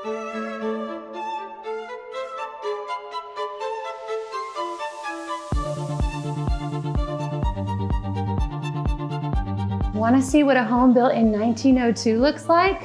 Want to see what a home built in 1902 looks like?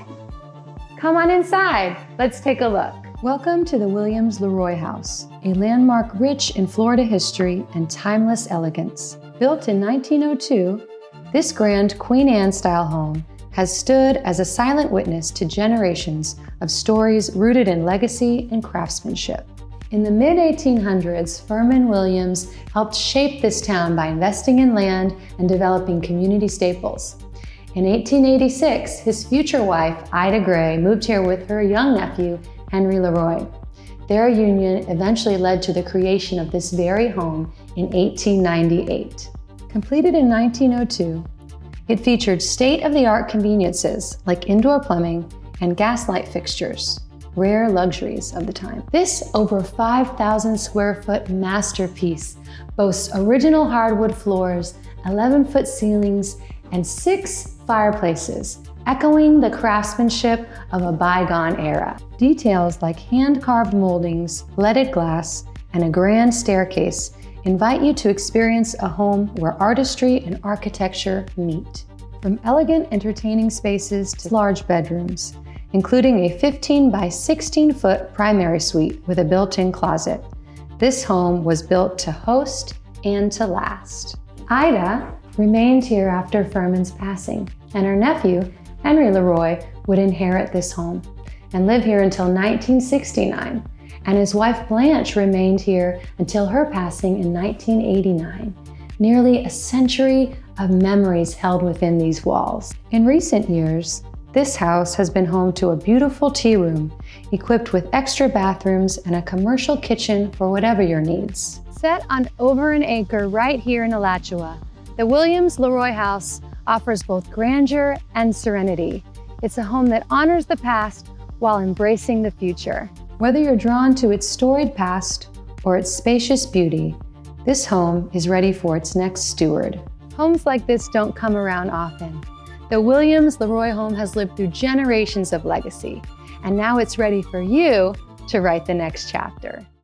Come on inside, let's take a look. Welcome to the Williams-Leroy House, a landmark rich in Florida history and timeless elegance. Built in 1902, this grand Queen Anne-style home has stood as a silent witness to generations of stories rooted in legacy and craftsmanship. In the mid-1800s, Furman Williams helped shape this town by investing in land and developing community staples. In 1886, his future wife, Ida Gray, moved here with her young nephew, Henry Leroy. Their union eventually led to the creation of this very home in 1898. Completed in 1902, it featured state-of-the-art conveniences like indoor plumbing and gaslight fixtures, rare luxuries of the time. This over 5,000 square foot masterpiece boasts original hardwood floors, 11-foot ceilings, and 6 fireplaces, echoing the craftsmanship of a bygone era. Details like hand-carved moldings, leaded glass, and a grand staircase invite you to experience a home where artistry and architecture meet. From elegant entertaining spaces to large bedrooms, including a 15 by 16-foot primary suite with a built-in closet. This home was built to host and to last. Ida remained here after Furman's passing, and her nephew, Henry Leroy, would inherit this home and live here until 1969, and his wife Blanche remained here until her passing in 1989. Nearly a century of memories held within these walls. In recent years, this house has been home to a beautiful tea room, equipped with extra bathrooms and a commercial kitchen for whatever your needs. Set on over an acre right here in Alachua, the Williams-Leroy House offers both grandeur and serenity. It's a home that honors the past while embracing the future. Whether you're drawn to its storied past or its spacious beauty, this home is ready for its next steward. Homes like this don't come around often. The Williams-Leroy home has lived through generations of legacy, and now it's ready for you to write the next chapter.